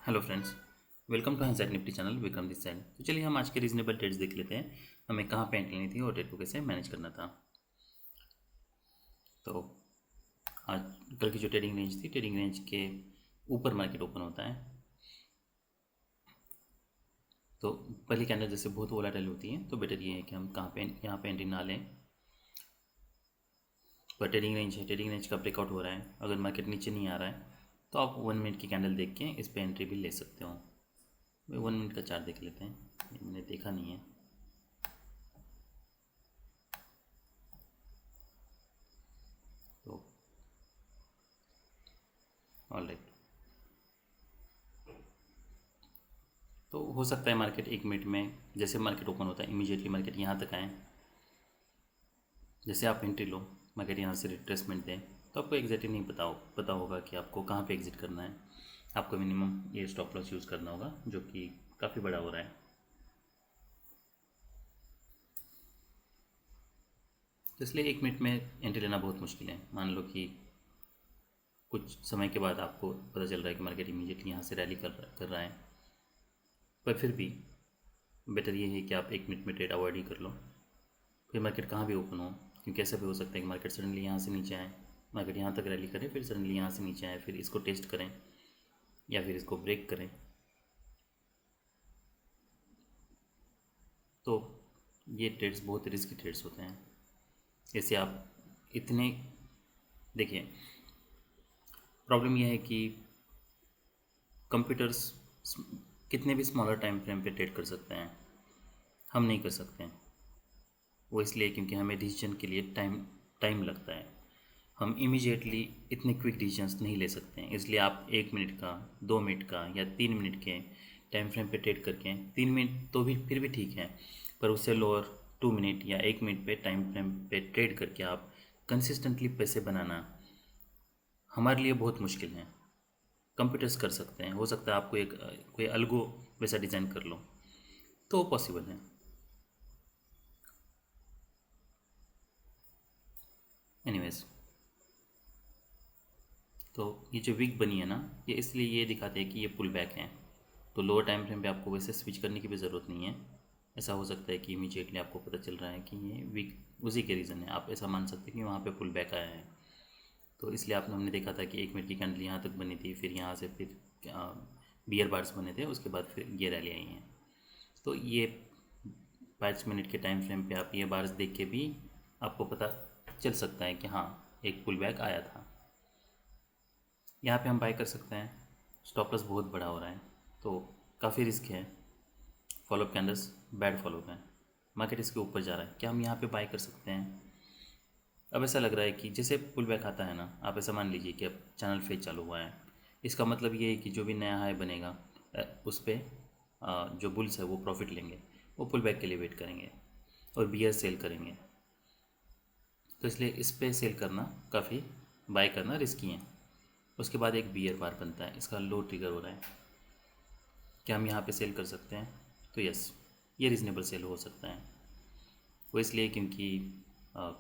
Hello friends. Welcome to handset Nifty channel Vikram this side. तो चलिए हम आज के रीजनेबल ट्रेड्स देख लेते हैं। हमें कहाँ पे एंट्री लेनी थी और ट्रेड को कैसे मैनेज करना था। तो आज कल की जो ट्रेडिंग रेंज थी, ट्रेडिंग रेंज के ऊपर मार्केट ओपन होता है। तो पहली कैंडल जैसे बहुत वोलेटाइल होती है, तो बेटर ये है कि हम कहाँ पे यहाँ पे एंट्री ना लें। पर ट्रेडिंग रेंज है, ट्रेडिंग रेंज का ब्रेकआउट हो रहा है। अगर मार्केट नीचे नहीं आ रहा है तो आप 1 मिनट की कैंडल देख के इस पर एंट्री भी ले सकते हो। 1 मिनट का चार्ट देख लेते हैं, ये मैंने देखा नहीं है। तो ऑल राइट, तो हो सकता है मार्केट 1 मिनट में जैसे मार्केट ओपन होता है इमीडिएटली मार्केट यहाँ तक आए। जैसे आप एंट्री लो, मार्केट यहाँ से रिट्रेसमेंट दें, तो आपको एग्जैक्टली नहीं पता होगा कि आपको कहाँ पे एग्जिट करना है। आपको मिनिमम ये स्टॉप लॉस यूज़ करना होगा, जो कि काफ़ी बड़ा हो रहा है। तो इसलिए 1 मिनट में एंट्री लेना बहुत मुश्किल है। मान लो कि कुछ समय के बाद आपको पता चल रहा है कि मार्केट इमीडिएटली यहाँ से रैली कर रहा है, पर फिर भी बेटर ये है कि आप 1 मिनट में ट्रेड अवॉइड ही कर लो। फिर मार्केट कहाँ भी ओपन हो, क्योंकि ऐसा भी हो सकता है कि मार्केट सडनली यहाँ से नीचे आए, मार्केट यहाँ तक रैली करे, फिर सडनली यहाँ से नीचे आए, फिर इसको टेस्ट करें या फिर इसको ब्रेक करें। तो ये ट्रेड्स बहुत रिस्की ट्रेड्स होते हैं। जैसे आप इतने देखिए, प्रॉब्लम यह है कि कंप्यूटर्स कितने भी स्मॉलर टाइम फ्रेम पे ट्रेड कर सकते हैं, हम नहीं कर सकते हैं। वो इसलिए क्योंकि हमें डिसीजन के लिए टाइम टाइम लगता है। हम इमीडिएटली इतने क्विक डिसीजंस नहीं ले सकते हैं। इसलिए आप 1 मिनट का, 2 मिनट का या 3 मिनट के टाइम फ्रेम पे ट्रेड करके, 3 मिनट तो भी फिर भी ठीक है, पर उससे लोअर 2 मिनट या 1 मिनट पे टाइम फ्रेम पे ट्रेड करके आप कंसिस्टेंटली पैसे बनाना हमारे लिए बहुत मुश्किल है। कंप्यूटर्स कर सकते हैं, हो सकता है आपको एक कोई अलगो वैसा डिज़ाइन कर लो तो पॉसिबल है। एनीवेज, तो ये जो वीक बनी है ना, ये इसलिए ये दिखाते हैं कि ये पुल बैक है। तो लोअर टाइम फ्रेम पे आपको वैसे स्विच करने की भी ज़रूरत नहीं है। ऐसा हो सकता है कि इमीडिएटली आपको पता चल रहा है कि ये वीक उसी के रीज़न है, आप ऐसा मान सकते हैं कि वहाँ पे पुल बैक आया है। तो इसलिए आपने हमने देखा था कि 1 मिनट की कैंडल यहाँ तक बनी थी, फिर यहाँ से फिर बियर बार्स बने थे, उसके बाद फिर ये रैली आई हैं। तो ये 5 मिनट के टाइम फ्रेम पे आप ये बार्स देख के भी आपको पता चल सकता है कि हाँ, एक पुल बैक आया था। यहाँ पे हम बाई कर सकते हैं। स्टॉप लॉस बहुत बड़ा हो रहा है, तो काफ़ी रिस्क है। फॉलोअप कैंडल्स बैड फॉलोअप है, मार्केट इसके ऊपर जा रहा है, क्या हम यहाँ पे बाई कर सकते हैं? अब ऐसा लग रहा है कि जैसे पुल बैक आता है ना, आप ऐसा मान लीजिए कि अब चैनल फेज चालू हुआ है। इसका मतलब ये है कि जो भी नया हाई बनेगा उस पर जो बुल्स है वो प्रॉफिट लेंगे, वो पुल बैक के लिए वेट करेंगे और बियर सेल करेंगे। तो इसलिए इस पे सेल करना काफ़ी, बाय करना रिस्की है। उसके बाद एक बियर बार बनता है, इसका लो ट्रिगर हो रहा है, क्या हम यहाँ पे सेल कर सकते हैं? तो यस, ये रीज़नेबल सेल हो सकता है। वो इसलिए क्योंकि अ,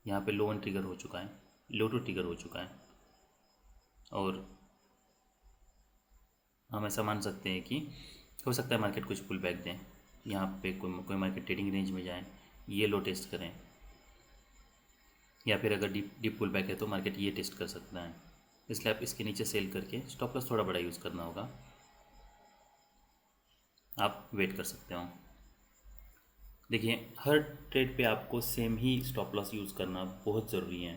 यहाँ पे लो वन ट्रिगर हो चुका है, लो टू ट्रिगर हो चुका है, और हम ऐसा मान सकते हैं कि हो सकता है मार्केट कुछ पुल बैक दें, यहाँ पे कोई मार्केट ट्रेडिंग रेंज में जाए, ये लो टेस्ट करें, या फिर अगर डीप डीप पुल बैक है तो मार्केट ये टेस्ट कर सकता है। इसलिए आप इसके नीचे सेल करके स्टॉप लॉस थोड़ा बड़ा यूज़ करना होगा, आप वेट कर सकते हो। देखिए, हर ट्रेड पे आपको सेम ही स्टॉप लॉस यूज़ करना बहुत ज़रूरी है।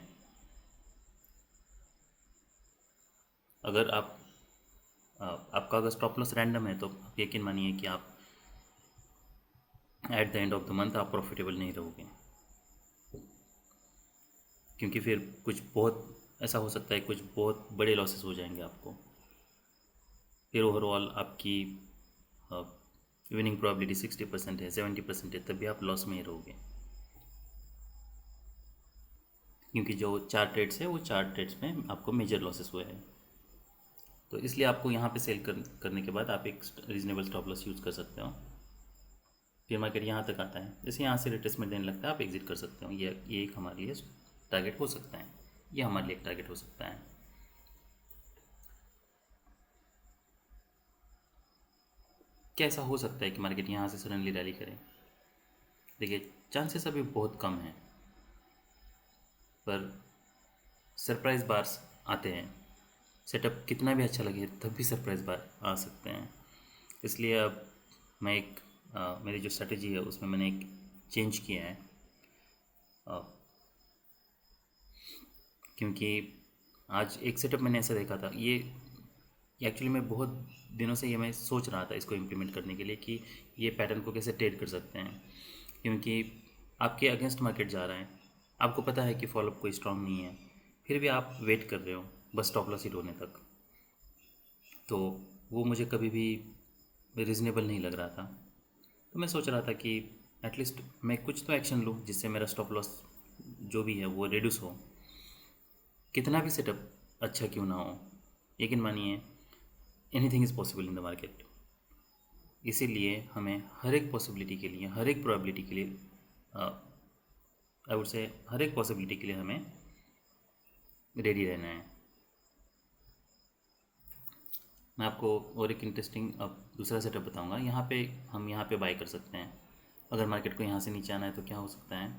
अगर आपका अगर स्टॉप लॉस रैंडम है तो आप यकीन मानिए कि आप at the end of the month आप प्रॉफिटेबल नहीं रहोगे, क्योंकि फिर कुछ बहुत ऐसा हो सकता है, कुछ बहुत बड़े लॉसेस हो जाएंगे आपको। फिर ओवरऑल आपकी विनिंग प्रोबेबिलिटी 60% है, 70% है, तब भी आप लॉस में ही रहोगे, क्योंकि जो चार ट्रेड्स है वो चार ट्रेड्स में आपको मेजर लॉसेस हुए हैं। तो इसलिए आपको यहाँ पे सेल करने के बाद आप एक रीजनेबल स्टॉप लॉस यूज़ कर सकते हो। फिर मार्केट यहाँ तक आता है, जैसे यहाँ से रिट्रेसमेंट देने लगता है, आप एग्जिट कर सकते हो। ये एक हमारे लिए टारगेट हो सकता है, ये हमारे लिए एक टारगेट हो सकता है। क्या ऐसा हो सकता है कि मार्केट यहाँ से सडनली रैली करे? देखिए, चांसेस अभी बहुत कम हैं, पर सरप्राइज बार्स आते हैं। सेटअप कितना भी अच्छा लगे तब भी सरप्राइज बार आ सकते हैं। इसलिए अब मैं मेरी जो स्ट्रेटजी है उसमें मैंने एक चेंज किया है, अ, क्योंकि आज एक सेटअप मैंने ऐसा देखा था। ये एक्चुअली मैं बहुत दिनों से ये मैं सोच रहा था इसको इम्प्लीमेंट करने के लिए कि ये पैटर्न को कैसे ट्रेड कर सकते हैं, क्योंकि आपके अगेंस्ट मार्केट जा रहा है, आपको पता है कि फॉलोअप कोई स्ट्रांग नहीं है, फिर भी आप वेट कर रहे हो बस स्टॉप लॉस हिट होने तक। तो वो मुझे कभी भी रीज़नेबल नहीं लग रहा था। तो मैं सोच रहा था कि एटलीस्ट मैं कुछ तो एक्शन लूँ जिससे मेरा स्टॉप लॉस जो भी है वो रिड्यूस हो, कितना भी सेटअप अच्छा क्यों ना हो। यकीन मानिए, anything is possible in the market. इसीलिए हमें हर एक पॉसिबिलिटी के लिए, हर एक प्रोबेबिलिटी के लिए, आई वुड से हर एक पॉसिबिलिटी के लिए हमें रेडी रहना है। मैं आपको और एक इंटरेस्टिंग अब दूसरा सेटअप बताऊंगा। यहाँ पे बाय कर सकते हैं। अगर मार्केट को यहाँ से नीचे आना है तो क्या हो सकता है,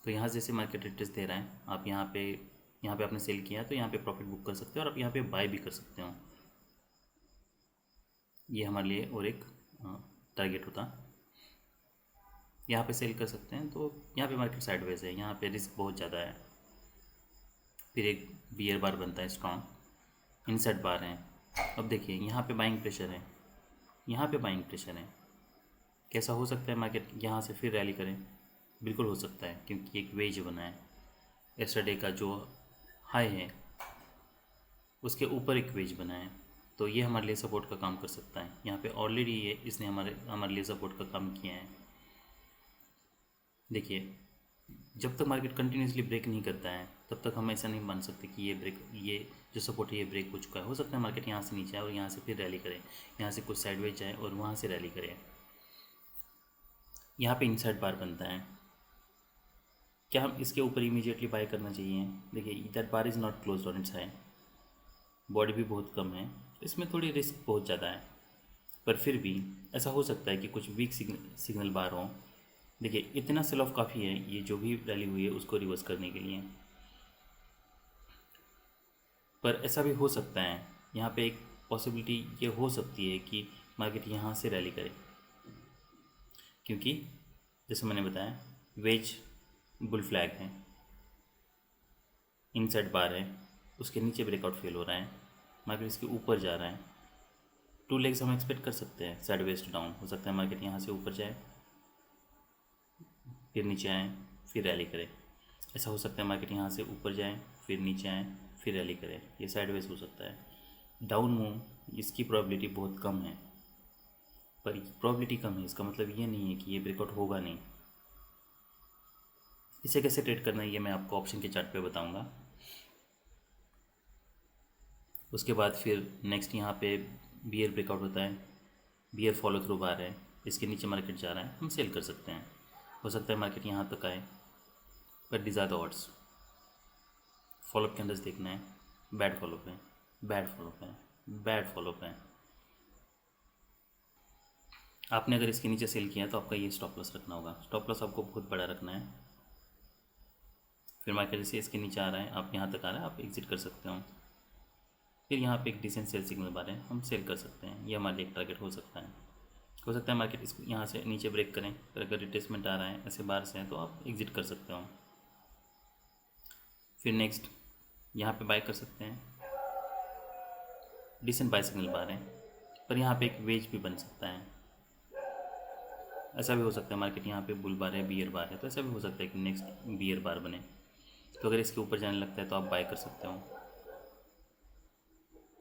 तो यहाँ से जैसे मार्केट रिट्रेस दे रहा है, आप यहाँ पे आपने सेल किया तो यहाँ पे प्रॉफिट बुक कर सकते हो और आप यहाँ पे बाय भी कर सकते हो। ये हमारे लिए और एक टारगेट होता। यहाँ पे सेल कर सकते हैं तो यहाँ पे मार्केट साइडवेज है, यहाँ पे रिस्क बहुत ज़्यादा है। फिर एक बियर बार बनता है स्ट्रॉन्ग, इनसाइड बार है। अब देखिए, यहाँ पे बाइंग प्रेशर है, यहाँ पे बाइंग प्रेशर है। कैसा हो सकता है मार्केट यहाँ से फिर रैली करें? बिल्कुल हो सकता है, क्योंकि एक वेज बना है। यस्टरडे का जो हाई है उसके ऊपर एक वेज बना है, तो ये हमारे लिए सपोर्ट का काम कर सकता है। यहाँ पे ऑलरेडी ये इसने हमारे लिए सपोर्ट का काम किया है। देखिए, जब तक मार्केट कंटिन्यूसली ब्रेक नहीं करता है तब तक हम ऐसा नहीं मान सकते कि ये जो सपोर्ट है ये ब्रेक हो चुका है। हो सकता है मार्केट यहाँ से नीचे आए और यहाँ से फिर रैली करे, यहाँ से कुछ साइडवेज जाए और वहाँ से रैली करे। यहाँ पे इनसाइड बार बनता है, क्या हम इसके ऊपर इमीडिएटली बाय करना चाहिए? देखिए, that bar is not close on it's high, body भी बहुत कम है, इसमें थोड़ी रिस्क बहुत ज़्यादा है। पर फिर भी ऐसा हो सकता है कि कुछ वीक सिग्नल बार हो। देखिए, इतना सेल ऑफ काफ़ी है ये जो भी रैली हुई है उसको रिवर्स करने के लिए। पर ऐसा भी हो सकता है, यहाँ पे एक पॉसिबिलिटी ये हो सकती है कि मार्केट यहाँ से रैली करे, क्योंकि जैसे मैंने बताया वेज बुल फ्लैग है, इनसाइड बार है, उसके नीचे ब्रेकआउट फेल हो रहा है, मार्केट इसके ऊपर जा रहा है। टू लेग्स हम एक्सपेक्ट कर सकते हैं साइड वेस्ट डाउन। हो सकता है मार्केट यहाँ से ऊपर जाए, फिर नीचे आए, फिर रैली करे। ऐसा हो सकता है मार्केट यहाँ से ऊपर जाए, फिर नीचे आए, फिर रैली करे। ये साइडवेज हो सकता है। डाउन मूव इसकी प्रोबेबिलिटी बहुत कम है, पर प्रोबेबिलिटी कम है इसका मतलब ये नहीं है कि ये ब्रेकआउट होगा नहीं। इसे कैसे ट्रेड करना है ये मैं आपको ऑप्शन के चार्ट पे बताऊंगा। उसके बाद फिर नेक्स्ट यहाँ पे बियर ब्रेकआउट होता है, बियर फॉलो थ्रू बार है, इसके नीचे मार्केट जा रहा है, हम सेल कर सकते हैं। हो सकता है मार्केट यहाँ तक आए, पर these are the odds. Follow up candles देखना है, बैड फॉलोअप है, बैड फॉलोअप है, बैड फॉलोअप है। आपने अगर इसके नीचे सेल किया तो आपका ये स्टॉप लॉस रखना होगा। स्टॉप लॉस आपको बहुत बड़ा रखना है। फिर मार्केट जैसे इसके नीचे आ रहा है, आप यहाँ तक आ रहा है, आप एग्जिट कर सकते हो। फिर यहाँ पे एक डिसेंट सेल सिग्नल बार है, हम सेल कर सकते हैं। ये हमारे एक टारगेट हो सकता है। हो सकता है मार्केट इसको यहाँ से नीचे ब्रेक करें, पर अगर रिट्रेसमेंट आ रहा है ऐसे बार से हैं तो आप एग्जिट कर सकते हो। फिर नेक्स्ट यहाँ पे बाय कर सकते हैं, डिसेंट बाय सिग्नल बार है, पर यहाँ पे एक वेज भी बन सकता है। ऐसा भी हो सकता है मार्केट यहाँ पे बुल बार है, बियर बार है, तो ऐसा भी हो सकता है कि नेक्स्ट बियर बार बने। तो अगर इसके ऊपर जाने लगता है तो आप बाय कर सकते हो,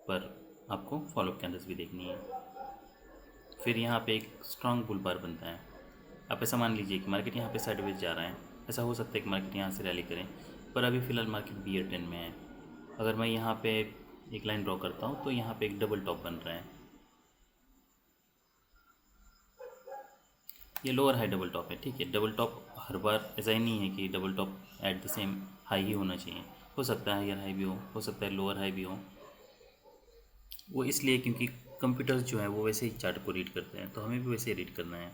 पर आपको फॉलोअप कैंडल्स भी देखनी है। फिर यहाँ पे एक स्ट्रॉन्ग बुल बार बनता है। आप ऐसा मान लीजिए कि मार्केट यहाँ पे साइडवेज जा रहा है, ऐसा हो सकता है कि मार्केट यहाँ से रैली करें, पर अभी फ़िलहाल मार्केट बियर ट्रेंड में है। अगर मैं यहाँ पे एक लाइन ड्रॉ करता हूँ तो यहाँ पे एक डबल टॉप बन रहा है, ये लोअर हाई डबल टॉप है। ठीक है, डबल टॉप हर बार ऐसा ही नहीं है कि double top at the same high ही होना चाहिए। हो सकता है हायर हाई भी हो सकता है लोअर हाई भी हो। वो इसलिए क्योंकि कंप्यूटर्स जो है वो वैसे ही चार्ट को रीड करते हैं, तो हमें भी वैसे ही रीड करना है।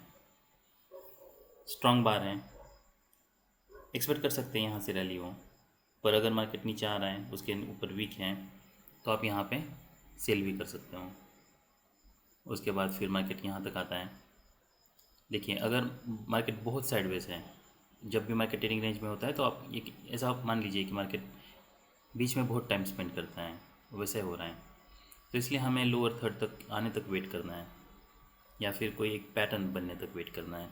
स्ट्रॉन्ग बार है, एक्सपेक्ट कर सकते हैं यहाँ से रैली हो, पर अगर मार्केट नीचे आ रहा है, उसके ऊपर वीक है, तो आप यहाँ पे सेल भी कर सकते हो। उसके बाद फिर मार्केट यहाँ तक आता है। देखिए, अगर मार्केट बहुत साइडवेज है, जब भी मार्केट ट्रेडिंग रेंज में होता है, तो आप ये ऐसा आप मान लीजिए कि मार्केट बीच में बहुत टाइम स्पेंड करता है, वैसे हो रहा है, तो इसलिए हमें लोअर थर्ड तक आने तक वेट करना है, या फिर कोई एक पैटर्न बनने तक वेट करना है।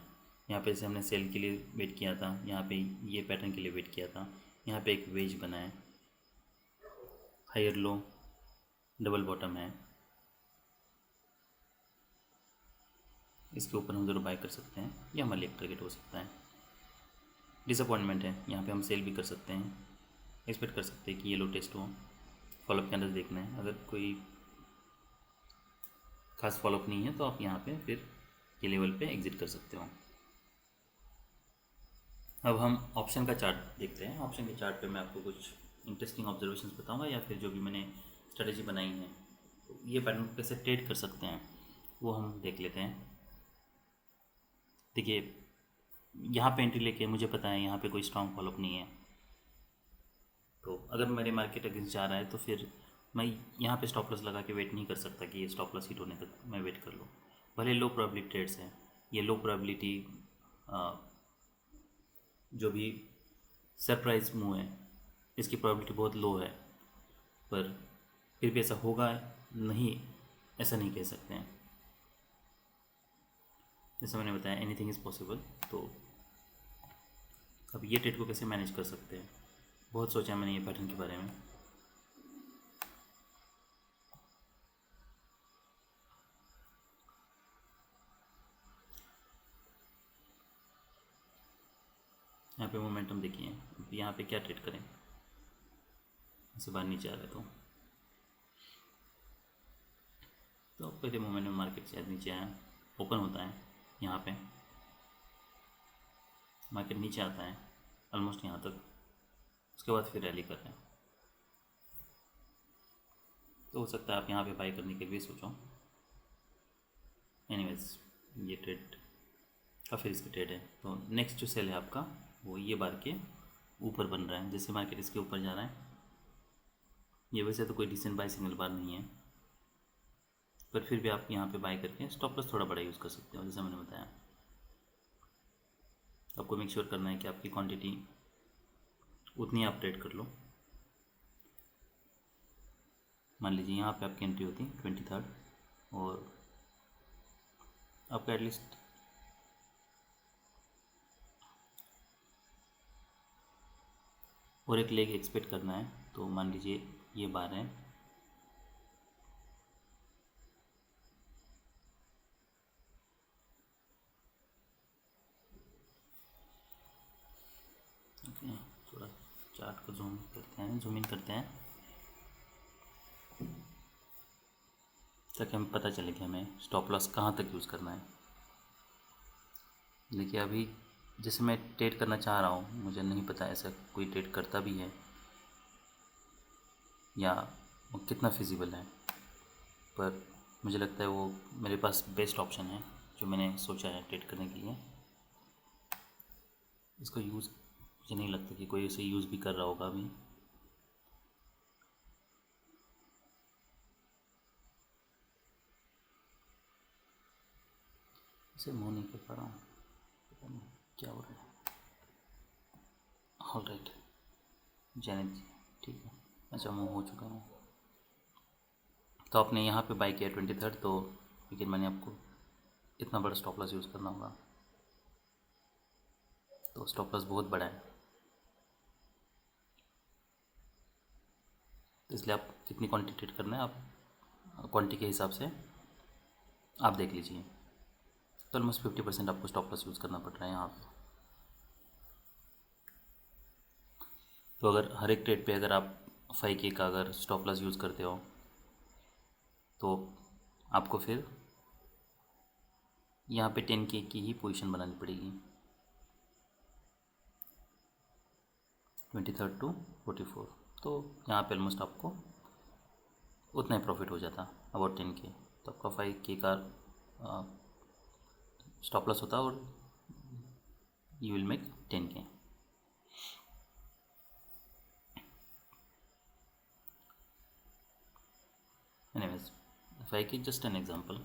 यहाँ पे जैसे हमने सेल के लिए वेट किया था, यहाँ पे ये पैटर्न के लिए वेट किया था, यहाँ पे एक वेज बना है, हायर लो, डबल बॉटम है, इसके ऊपर हम ज़रूर बाय कर सकते हैं, ये हमारे लिए एक टारगेट हो सकता है। डिसअपॉइंटमेंट है, यहाँ पे हम सेल भी कर सकते हैं, एक्सपेक्ट कर सकते हैं कि ये लो टेस्ट हो, फॉलोअप कैंडल्स देखना है। अगर कोई खास फॉलोअप नहीं है तो आप यहाँ पे फिर ये लेवल पे एग्जिट कर सकते हो। अब हम ऑप्शन का चार्ट देखते हैं। ऑप्शन के चार्ट पे मैं आपको कुछ इंटरेस्टिंग ऑब्जर्वेशंस बताऊंगा, या फिर जो भी मैंने स्ट्रेटेजी बनाई है, तो ये पैटर्न कैसे ट्रेड कर सकते हैं वो हम देख लेते हैं। देखिए, यहाँ पे एंट्री लेके मुझे पता है यहाँ पे कोई स्ट्रॉन्ग फॉलोअप नहीं है, तो अगर मेरे मार्केट अगेंस्ट जा रहा है तो फिर मैं यहाँ पे स्टॉप लॉस लगा के वेट नहीं कर सकता कि ये स्टॉप लॉस हिट होने तक मैं वेट कर लूँ। भले लो प्रोबेबिलिटी ट्रेड्स हैं, ये लो प्रोबेबिलिटी जो भी सरप्राइज मूव है, इसकी प्रोबेबिलिटी बहुत लो है, पर फिर भी ऐसा होगा नहीं, ऐसा नहीं कह सकते हैं। जैसे मैंने बताया, एनीथिंग इज़ पॉसिबल। तो अब ये ट्रेड को कैसे मैनेज कर सकते हैं, बहुत सोचा मैंने ये पैटर्न के बारे में। यहाँ पे मोमेंटम देखिए, यहाँ पे क्या ट्रेड करें, इसे बाहर नीचे आ रहा है तो पहले मोमेंट में मार्केट शायद नीचे आया, ओपन होता है, यहाँ पे मार्केट नीचे आता है ऑलमोस्ट यहाँ तक, उसके बाद फिर रैली कर रहे हैं, तो हो सकता है आप यहाँ पे बाई करने के लिए सोचो। एनीवेज, ये ट्रेड काफ़ी रिस्की ट्रेड है। तो नेक्स्ट जो सेल है आपका वो ये बार के ऊपर बन रहा है। जैसे मार्केट इसके ऊपर जा रहा है, ये वैसे तो कोई डिसेंट बाय सिग्नल बार नहीं है, पर फिर भी आप यहाँ पे बाय करके स्टॉप लॉस थोड़ा बड़ा यूज़ कर सकते हो। जैसे मैंने बताया, आपको मेक श्योर करना है कि आपकी क्वांटिटी उतनी आप ट्रेड कर लो। मान लीजिए यहाँ पे आपकी एंट्री होती है 23rd, और आपका एटलीस्ट और एक लेग एक्सपेक्ट करना है। तो मान लीजिए ये बार है, ओके, थोड़ा चार्ट को जूम करते हैं, जूम इन करते हैं, ताकि हमें पता चले कि हमें स्टॉप लॉस कहाँ तक यूज़ करना है। देखिए, अभी जैसे मैं ट्रेड करना चाह रहा हूँ, मुझे नहीं पता ऐसा कोई ट्रेड करता भी है या वो कितना फिजिबल है, पर मुझे लगता है वो मेरे पास बेस्ट ऑप्शन है जो मैंने सोचा है ट्रेड करने के लिए। इसको यूज़ मुझे नहीं लगता कि कोई इसे यूज़ भी कर रहा होगा अभी। इसे मूव नहीं कर पा रहा हूँ, पता नहीं क्या हो रहा है। ऑल राइट जैनित जी, ठीक है, अच्छा मूव हो चुका है। तो आपने यहाँ पे बाई किया 23rd, तो लेकिन मैंने आपको इतना बड़ा स्टॉप लॉस यूज़ करना होगा, तो स्टॉप लॉस बहुत बड़ा है, तो इसलिए आप कितनी क्वांटिटी ट्रेड करना है, आप क्वांटिटी के हिसाब से आप देख लीजिए। तो ऑलमोस्ट 50% आपको स्टॉप लॉस यूज़ करना पड़ रहा है यहाँ पे। तो अगर हर एक ट्रेड पे अगर आप 5K का अगर स्टॉप लॉस यूज़ करते हो, तो आपको फिर यहाँ पे 10K की ही पोजीशन बनानी पड़ेगी, 23rd to 44, तो यहाँ पे ऑलमोस्ट आपको उतना ही प्रॉफिट हो जाता, अबाउट 10K। तो आपका 5K का स्टॉप लॉस होता है और you will make 10K। Anyways 5K just an example.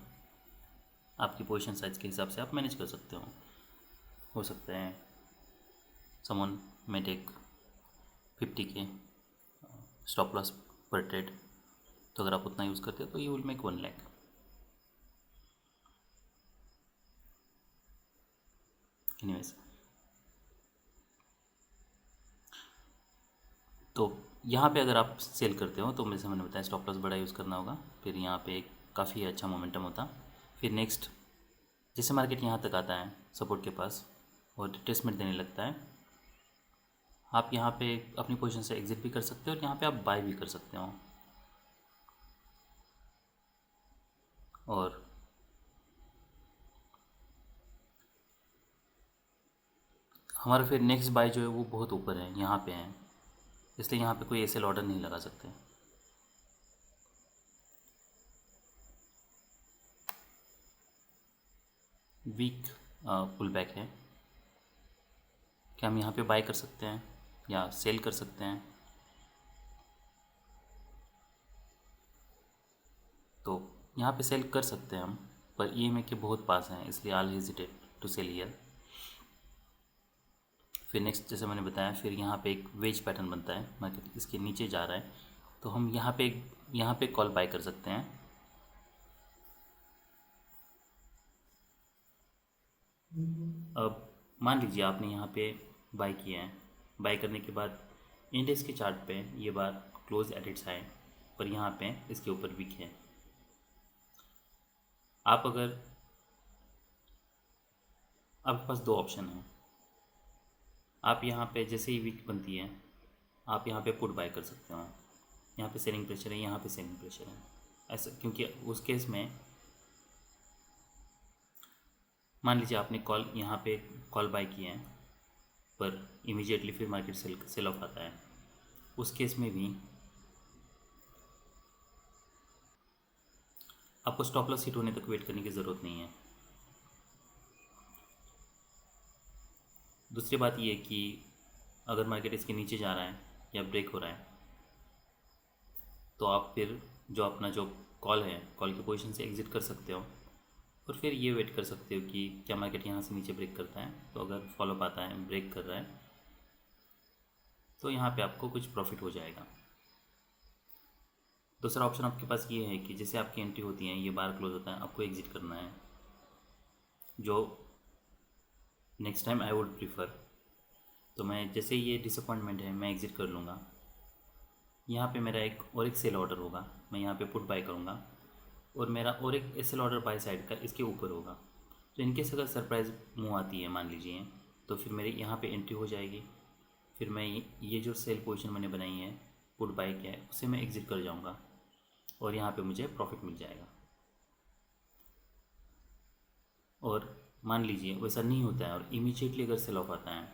आपकी पोजीशन साइज के हिसाब से आप मैनेज कर सकते हो सकता है समवन में टेक 50K स्टॉप लॉस पर ट्रेड, तो अगर आप उतना यूज़ करते हो तो you will make 1 lakh. Anyways, तो यहाँ पे अगर आप सेल करते हो तो जैसे मैंने बताया स्टॉप लॉस बड़ा यूज़ करना होगा, फिर यहाँ पे काफ़ी अच्छा मोमेंटम होता। फिर नेक्स्ट जैसे मार्केट यहाँ तक आता है सपोर्ट के पास और रिट्रेसमेंट देने लगता है, आप यहाँ पे अपनी पोजीशन से एग्जिट भी कर सकते हो और यहाँ पे आप बाय भी कर सकते हो। और हमारा फिर नेक्स्ट बाय जो है वो बहुत ऊपर है, यहाँ पे है, इसलिए यहाँ पे कोई एसएल ऑर्डर नहीं लगा सकते। वीक पुल बैक है, क्या हम यहाँ पे बाय कर सकते हैं या सेल कर सकते हैं? तो यहाँ पे सेल कर सकते हैं हम, पर ईएमए के बहुत पास हैं, इसलिए आई हेजिटेट टू सेल हियर। फिर नेक्स्ट जैसे मैंने बताया, फिर यहाँ पे एक वेज पैटर्न बनता है, मार्केट इसके नीचे जा रहा है, तो हम यहाँ पे कॉल बाय कर सकते हैं। अब मान लीजिए आपने यहाँ पे बाय किया है, बाय करने के बाद इंडेक्स के चार्ट पे ये बार क्लोज एट इट्स हाई, पर यहाँ पे इसके ऊपर वीक है। आप अगर आपके पास दो ऑप्शन है, आप यहाँ पे जैसे ही वीक बनती है आप यहाँ पे पुट बाय कर सकते हो, यहाँ पे सेलिंग प्रेशर है, यहाँ पे सेलिंग प्रेशर है, ऐसा क्योंकि उस केस में मान लीजिए आपने कॉल यहाँ पे कॉल बाय किए हैं पर इमीडिएटली फिर मार्केट सेल ऑफ आता है, उस केस में भी आपको स्टॉप लॉस हिट होने तक वेट करने की ज़रूरत नहीं है। दूसरी बात ये कि अगर मार्केट इसके नीचे जा रहा है या ब्रेक हो रहा है तो आप फिर जो अपना जो कॉल है, कॉल की पोजीशन से एग्ज़िट कर सकते हो और फिर ये वेट कर सकते हो कि क्या मार्केट यहाँ से नीचे ब्रेक करता है, तो अगर फॉलोअप आता है ब्रेक कर रहा है तो यहाँ पे आपको कुछ प्रॉफिट हो जाएगा। दूसरा ऑप्शन आपके पास ये है कि जैसे आपकी एंट्री होती है, ये बार क्लोज होता है, आपको एग्ज़िट करना है, जो next time I would prefer, तो मैं जैसे ये डिसअपॉइंटमेंट है मैं एग्ज़िट कर लूँगा। यहाँ पे मेरा एक सेल ऑर्डर होगा, मैं यहाँ पे पुट बाय करूँगा और मेरा और एक एसएल ऑर्डर बाय साइड का इसके ऊपर होगा। तो इनकेस अगर सरप्राइज मूव आती है मान लीजिए, तो फिर मेरी यहाँ पे एंट्री हो जाएगी, फिर मैं ये जो सेल पोजीशन मैंने बनाई है पुट बाय किया है उसे मैं एग्ज़िट कर जाऊँगा और यहाँ पे मुझे प्रॉफिट मिल जाएगा। और मान लीजिए वैसा नहीं होता है और इमीडिएटली अगर सेल ऑफ आता है,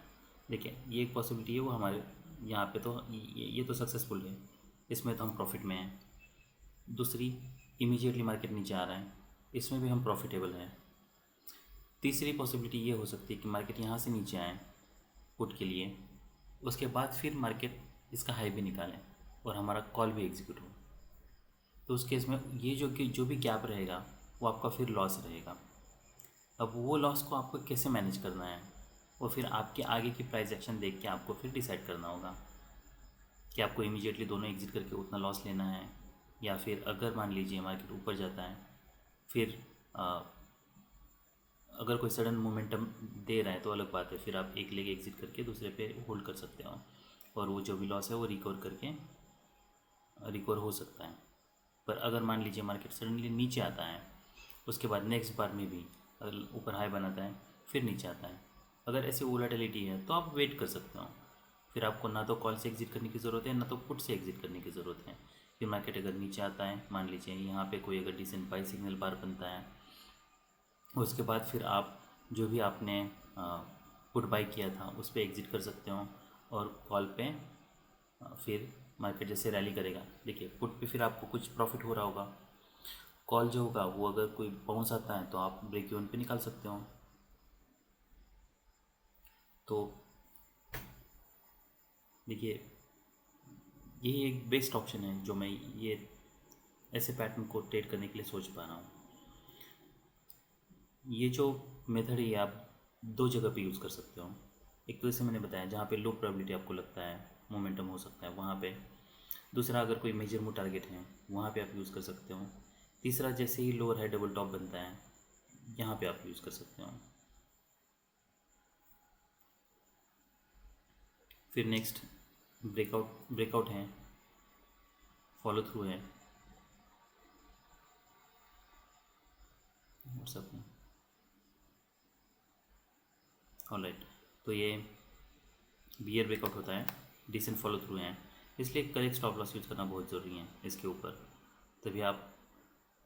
देखिए ये एक पॉसिबिलिटी है, वो हमारे यहाँ पे तो ये तो सक्सेसफुल है, इसमें तो हम प्रॉफिट में हैं। दूसरी, इमीडिएटली मार्केट नीचे आ रहा है, इसमें भी हम प्रॉफिटेबल हैं। तीसरी पॉसिबिलिटी ये हो सकती है कि मार्केट यहाँ से नीचे आए पुट के लिए, उसके बाद फिर मार्केट इसका हाई भी निकालें और हमारा कॉल भी एग्जीक्यूट हो, तो उस केस में ये जो भी गैप रहेगा वो आपका फिर लॉस रहेगा। अब वो लॉस को आपको कैसे मैनेज करना है, वो फिर आपके आगे की प्राइस एक्शन देख के आपको फिर डिसाइड करना होगा कि आपको इमीडिएटली दोनों एग्जिट करके उतना लॉस लेना है, या फिर अगर मान लीजिए मार्केट ऊपर जाता है फिर अगर कोई सडन मोमेंटम दे रहा है तो अलग बात है, फिर आप एक लेग एग्जिट करके दूसरे पे होल्ड कर सकते हो और वो जो भी लॉस है वो रिकवर हो सकता है। पर अगर मान लीजिए मार्केट सडनली नीचे आता है, उसके बाद नेक्स्ट बार में भी अगर ऊपर हाई बनाता है फिर नीचे आता है, अगर ऐसी वोलेटिलिटी है तो आप वेट कर सकते हो, फिर आपको ना तो कॉल से एग्जिट करने की ज़रूरत है ना तो पुट से एग्जिट करने की ज़रूरत है। फिर मार्केट अगर नीचे आता है, मान लीजिए यहाँ पे कोई अगर डिसेंट बाई सिग्नल बार बनता है, उसके बाद फिर आप जो भी आपने पुट बाई किया था उस पर एग्ज़िट कर सकते हो और कॉल पे फिर मार्केट जैसे रैली करेगा, देखिए पुट पे फिर आपको कुछ प्रॉफिट हो रहा होगा, कॉल जो होगा वो अगर कोई बाउंस आता है तो आप ब्रेक इवन पे निकाल सकते हो। तो देखिए, यही एक बेस्ट ऑप्शन है जो मैं ये ऐसे पैटर्न को ट्रेड करने के लिए सोच पा रहा हूँ। ये जो मेथड है आप दो जगह पे यूज़ कर सकते हो। एक तो जैसे मैंने बताया जहाँ पे लो प्रोबेबिलिटी आपको लगता है मोमेंटम हो सकता है वहाँ पे। दूसरा, अगर कोई मेजर मूव टारगेट है वहाँ पे आप यूज़ कर सकते हो। तीसरा, जैसे ही लोअर हाई डबल टॉप बनता है यहाँ पे आप यूज़ कर सकते हो। फिर नेक्स्ट ब्रेकआउट है, फॉलो थ्रू है व्हाट्सएप में। ऑलराइट, तो ये बियर ब्रेकआउट होता है, डिसेंट फॉलो थ्रू है, इसलिए करेक्ट स्टॉप लॉस यूज़ करना बहुत ज़रूरी है इसके ऊपर। तभी आप,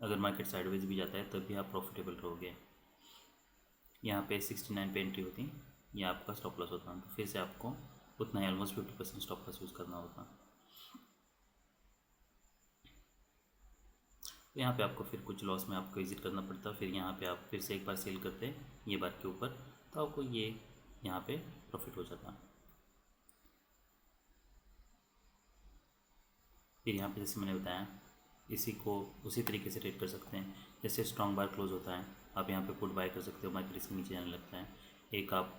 अगर मार्केट साइडवेज भी जाता है तब भी आप प्रॉफिटेबल रहोगे। यहाँ पे 69 पे एंट्री होती, ये आपका स्टॉप लॉस होता, तो फिर से आपको उतना ही ऑलमोस्ट 50% स्टॉप लॉस यूज़ करना होता। तो यहाँ पे आपको फिर कुछ लॉस में आपको एग्जिट करना पड़ता, फिर यहाँ पे आप फिर से एक बार सेल करते ये बार के ऊपर, तो आपको ये यहाँ पे प्रॉफिट हो जाता। फिर यहाँ पे जैसे मैंने बताया इसी को उसी तरीके से ट्रेड कर सकते हैं। जैसे स्ट्रॉन्ग बार क्लोज होता है, आप यहाँ पे पुट बाय कर सकते हो, मार्केट इसके नीचे जाने लगता है। एक आप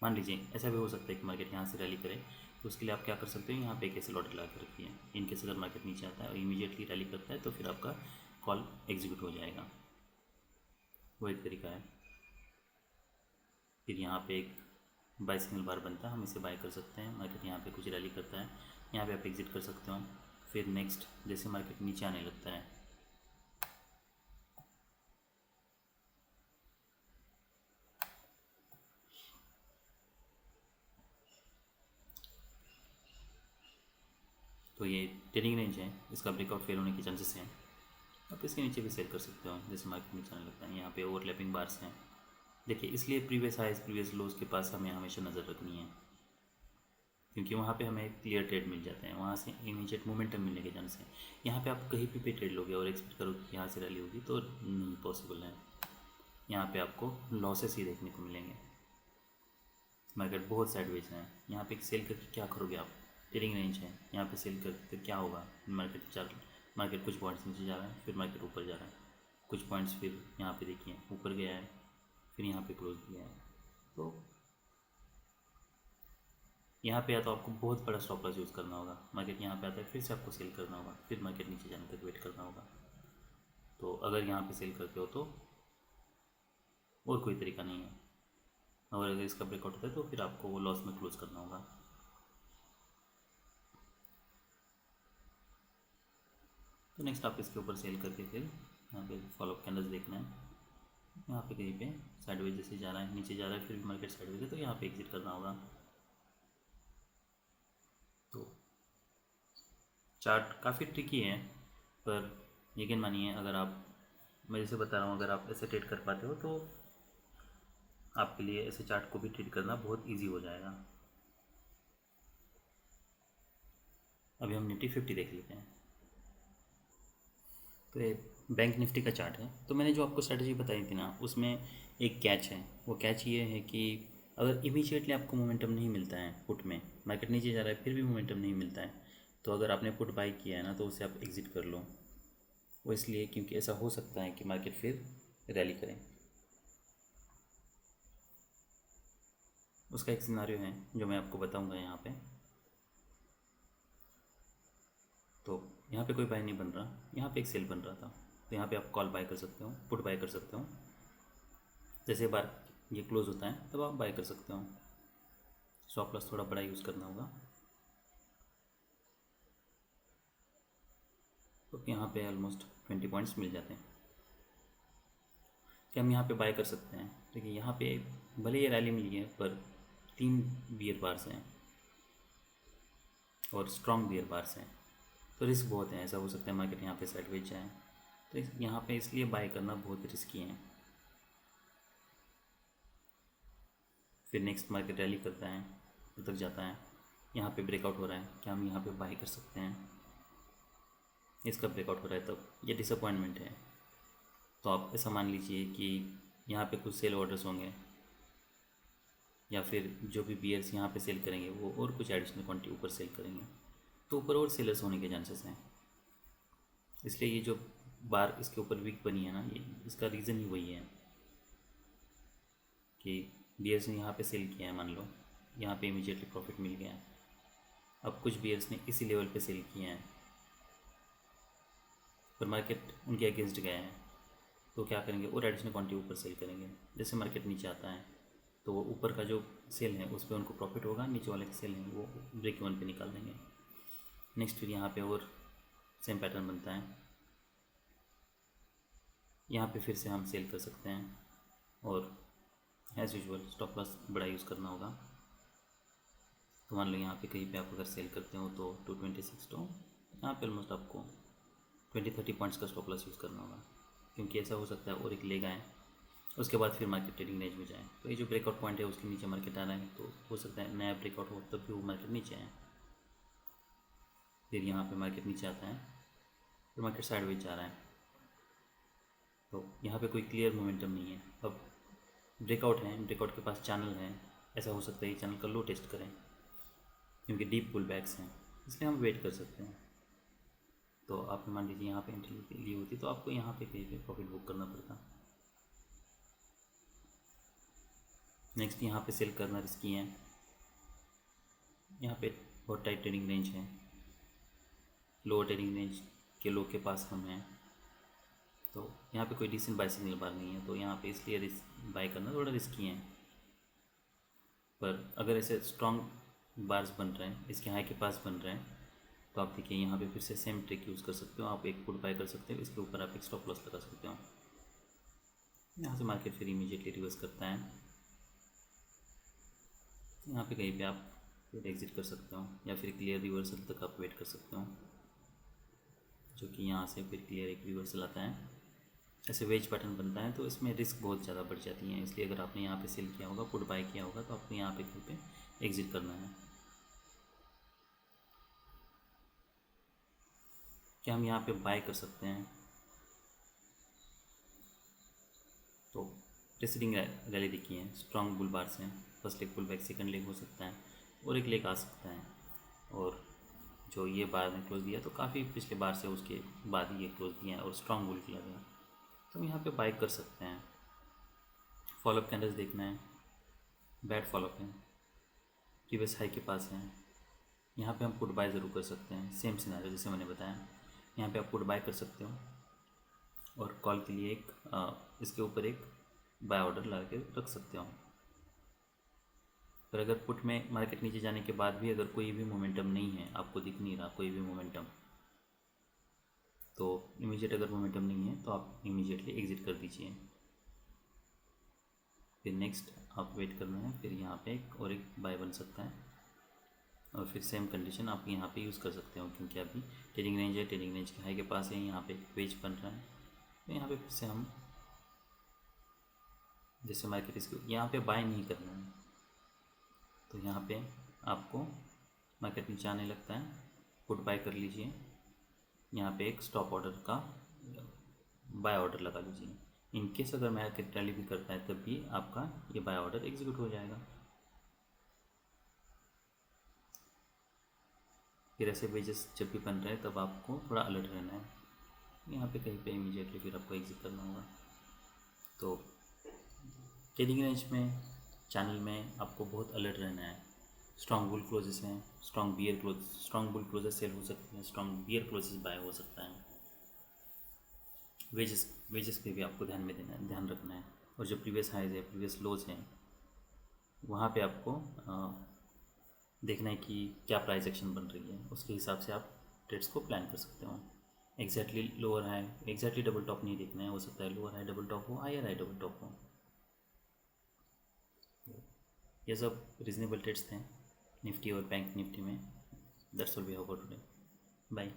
मान लीजिए ऐसा भी हो सकता है कि मार्केट यहाँ से रैली करे, तो उसके लिए आप क्या कर सकते हो, यहाँ पे एक ऐसे लॉट लगा के रखिए। इनकेस अगर मार्केट नीचे आता है और इमीडिएटली रैली करता है तो फिर आपका कॉल एग्जीक्यूट हो जाएगा। वो एक तरीका है। फिर यहाँ पे एक बाय सिग्नल बार बनता है, हम इसे बाय कर सकते हैं। मार्केट यहाँ पे कुछ रैली करता है, यहाँ पे आप एग्जिट कर सकते हो। फिर नेक्स्ट जैसे मार्केट नीचे आने लगता है, तो ये ट्रेडिंग रेंज है, इसका ब्रेकआउट फेल होने के चांसेस हैं। आप इसके नीचे भी सेल कर सकते हो जैसे मार्केट नीचे आने लगता है। यहाँ पे ओवरलैपिंग बार्स हैं, देखिए इसलिए प्रीवियस हाइज प्रीवियस लोज के पास हमें हमेशा नज़र रखनी है, क्योंकि वहाँ पे हमें क्लियर ट्रेड मिल जाते हैं, वहाँ से इमीडिएट मोमेंटम मिलने के चांस हैं। यहाँ पे आप कहीं पे ट्रेड लोगे और एक्सपेक्ट करो कि यहाँ से रैली होगी तो नहीं पॉसिबल है। यहाँ पे आपको लॉसेस ही देखने को मिलेंगे। मार्केट बहुत साइडवेज है, यहाँ पे सेल करके क्या करोगे आप, ट्रेडिंग रेंज है, यहाँ पे सेल करके क्या होगा। मार्केट कुछ पॉइंट्स नीचे जा रहा है, फिर मार्केट ऊपर जा रहा है, कुछ पॉइंट्स फिर यहाँ पे देखिए ऊपर गया है, फिर यहाँ पे क्लोज किया है। तो यहाँ पे या तो आपको बहुत बड़ा स्टॉप लॉस यूज़ करना होगा, मार्केट यहाँ पे आता है फिर से आपको सेल करना होगा, फिर मार्केट नीचे जाने तक वेट करना होगा। तो अगर यहाँ पे सेल करते हो तो और कोई तरीका नहीं है, और अगर इसका ब्रेकआउट होता है तो फिर आपको वो लॉस में क्लोज करना होगा। तो नेक्स्ट आप इसके ऊपर सेल करके फिर यहाँ पे फॉलोअप कैंडल्स देखना है। यहाँ पे कहीं पे साइडवेज जैसे जा रहा है, नीचे जा रहा है, फिर भी मार्केट साइडवेज है, तो यहाँ पे एग्जिट करना होगा। तो चार्ट काफ़ी ट्रिकी है, पर यकीन मानिए अगर आप, मैं जैसे बता रहा हूँ, अगर आप ऐसे ट्रेड कर पाते हो तो आपके लिए ऐसे चार्ट को भी ट्रेड करना बहुत इजी हो जाएगा। अभी हम निफ्टी 50 देख लेते हैं। तो ये बैंक निफ्टी का चार्ट है। तो मैंने जो आपको स्ट्रेटजी बताई थी ना, उसमें एक कैच है। वो कैच ये है कि अगर इमीडिएटली आपको मोमेंटम नहीं मिलता है पुट में, मार्केट नीचे जा रहा है फिर भी मोमेंटम नहीं मिलता है, तो अगर आपने पुट बाई किया है ना तो उसे आप एग्ज़िट कर लो। वो इसलिए क्योंकि ऐसा हो सकता है कि मार्केट फिर रैली करें। उसका एक सिनारियो है जो मैं आपको बताऊंगा यहाँ पे। तो यहाँ पे कोई बाय नहीं बन रहा, यहाँ पे एक सेल बन रहा था, तो यहाँ पे आप कॉल बाय कर सकते हो, पुट बाय कर सकते हो। जैसे बार ये क्लोज होता है तब आप बाय कर सकते हो। स्टॉप लॉस थोड़ा बड़ा यूज़ करना होगा। तो यहाँ पे ऑलमोस्ट 20 पॉइंट्स मिल जाते हैं कि हम यहाँ पे बाय कर सकते हैं। देखिए यहाँ पे भले ये रैली मिली है पर 3 बियर बार्स हैं और स्ट्रॉन्ग बियर बार्स हैं, तो रिस्क बहुत है। ऐसा हो सकता है मार्केट यहाँ पे साइडवेज जाए, तो यहाँ पे इसलिए बाय करना बहुत रिस्की है। फिर नेक्स्ट मार्केट रैली करता है, ऊपर तक जाता है, यहाँ पे ब्रेकआउट हो रहा है, क्या हम यहाँ पे बाय कर सकते हैं। इसका ब्रेकआउट हो रहा है तब ये डिसअपॉइंटमेंट है। तो आप ऐसा मान लीजिए कि यहाँ पे कुछ सेल ऑर्डर्स होंगे या फिर जो भी बियर्स यहाँ पे सेल करेंगे वो और कुछ एडिशनल क्वांटिटी ऊपर सेल करेंगे, तो ऊपर और सेलर्स होने के चांसेस हैं। इसलिए ये जो बार इसके ऊपर वीक बनी है ना, ये इसका रीज़न ही वही है कि बियर्स ने यहाँ पे सेल किया है, मान लो यहाँ पे इमीडिएटली प्रॉफिट मिल गया है। अब कुछ बियर्स ने इसी लेवल पे सेल किए हैं पर मार्केट उनके अगेंस्ट गए हैं, तो क्या करेंगे और एडिशनल क्वांटिटी ऊपर सेल करेंगे। जैसे मार्केट नीचे आता है तो वो ऊपर का जो सेल है उस पर उनको प्रॉफिट होगा, नीचे वाले के सेल हैं वो ब्रेक इवन पे निकाल देंगे। नेक्स्ट फिर यहाँ पे और सेम पैटर्न बनता है, यहाँ पे फिर से हम सेल कर सकते हैं और एज़ यूजुअल स्टॉप लॉस बड़ा यूज़ करना होगा। तो मान लो यहाँ पे कहीं पे आप अगर सेल करते हो तो 226, तो यहाँ पे ऑलमोस्ट आपको 20-30 पॉइंट्स का स्टॉप लॉस यूज़ करना होगा, क्योंकि ऐसा हो सकता है और एक लेग आए उसके बाद फिर मार्केट ट्रेडिंग रेंज में जाए। तो ये जो ब्रेकआउट पॉइंट है उसके नीचे मार्केट आ रहा है, तो हो सकता है नया ब्रेकआउट हो तब भी वो मार्केट नीचे आए। फिर यहाँ पे मार्केट नीचे आता है, फिर मार्केट साइडवेज जा रहा है, तो यहाँ पे कोई क्लियर मोमेंटम नहीं है। अब ब्रेकआउट है, ब्रेकआउट के पास चैनल है, ऐसा हो सकता है ये चैनल का लो टेस्ट करें, क्योंकि डीप पुल बैक्स हैं, इसलिए हम वेट कर सकते हैं। तो आप मान लीजिए यहाँ पे एंट्री ली होती तो आपको यहाँ पे कहीं पे प्रॉफिट बुक करना पड़ता। नेक्स्ट यहाँ पे सेल करना रिस्की है, यहाँ पे बहुत टाइट ट्रेडिंग रेंज है, लोअर ट्रेडिंग रेंज के लो के पास हम हैं, तो यहाँ पे कोई डिसेंट बाय सिग्नल बार नहीं है, तो यहाँ पे इसलिए बाय करना थोड़ा रिस्की है। पर अगर ऐसे स्ट्रॉन्ग बार्स बन रहे हैं, इसके हाई के पास बन रहे हैं, तो आप देखिए यहाँ पे फिर से सेम ट्रिक यूज़ कर सकते हो। आप एक पुट बाय कर सकते हो, इसके ऊपर आप एक स्टॉप लॉस लगा सकते हो। यहाँ से मार्केट फिर इमीडिएटली रिवर्स करता है, यहाँ पे कहीं पे आप फिर एग्ज़िट कर सकते हो या फिर क्लियर रिवर्सल तक आप वेट कर सकते हो, जो कि यहाँ से फिर क्लियर एक रिवर्सल आता है। ऐसे वेज पैटर्न बनता है, तो इसमें रिस्क बहुत ज़्यादा बढ़ जाती है, इसलिए अगर आपने यहाँ पे सेल किया होगा, पुट बाय किया होगा, तो आपको यहाँ पे कहीं पे एग्ज़िट करना है। क्या हम यहाँ पे बाय कर सकते हैं? तो प्रेसिडिंग रैली देखी है, स्ट्रॉन्ग बुल बार्स हैं, first leg pull back, second leg हो सकता है और एक लेग आ सकता है। और जो ये बार ने क्लोज दिया तो काफ़ी पिछले बार से उसके बाद ये क्लोज दिया है और स्ट्रॉन्ग बुल किया गया, तो हम यहाँ पे बाय कर सकते हैं। फॉलोअप कैंडल्स देखना है, बैड फॉलोअप है, प्रीवियस हाई के पास है, यहाँ पे हम पुट बाय ज़रूर कर सकते हैं। सेम सिनेरियो जैसे मैंने बताया, यहाँ पे आप पुट बाय कर सकते हो और कॉल के लिए एक इसके ऊपर एक बाय ऑर्डर लगा के रख सकते हो। पर अगर पुट में मार्केट नीचे जाने के बाद भी अगर कोई भी मोमेंटम नहीं है, आपको दिख नहीं रहा कोई भी मोमेंटम, तो इमीडिएट अगर मोमेंटम नहीं है तो आप इमीडिएटली एग्ज़िट कर दीजिए। फिर नेक्स्ट आप वेट करना है, फिर यहाँ पे एक बाय बन सकता है और फिर सेम कंडीशन आप यहाँ पे यूज़ कर सकते हो, क्योंकि अभी ट्रेडिंग रेंज है, ट्रेडिंग रेंज के हाई के पास है, यहाँ पे पेज बन रहा है, तो यहाँ पे फिर से हम जैसे मार्केट इसको यहाँ पे बाय नहीं करना है, तो यहाँ पे आपको मार्केट नीचे आने लगता है, पुट बाय कर लीजिए, यहाँ पे एक स्टॉप ऑर्डर का बाय ऑर्डर लगा लीजिए। इन केस अगर मार्केट रैली भी करता है तब भी आपका ये बाय ऑर्डर एग्जीक्यूट हो जाएगा। फिर ऐसे वेजेस जब भी बन रहे हैं तब आपको थोड़ा अलर्ट रहना है, यहाँ पे कहीं पे इमीडिएटली फिर आपको एग्जिट करना होगा। तो ट्रेडिंग रेंज में चैनल में आपको बहुत अलर्ट रहना है। स्ट्रॉन्ग बुल क्लोजेस हैं, strong bear close, strong bull closes sell हो सकते हैं, स्ट्रॉन्ग बियर क्लोजेस बाय हो सकता है। वेजेस पे भी आपको ध्यान में देना है, ध्यान रखना है, और जो प्रीवियस हाइज है, प्रीवियस लोज हैं, वहाँ पे आपको देखना है कि क्या प्राइस एक्शन बन रही है, उसके हिसाब से आप ट्रेड्स को प्लान कर सकते हो। Exactly lower high, exactly double top नहीं देखना है, हो सकता है लोअर हाई डबल टॉप हो, हायर हाई डबल टॉप हो। ये सब रीजनेबल ट्रेड्स थे निफ्टी और बैंक निफ्टी में। That's all we have for today. Bye.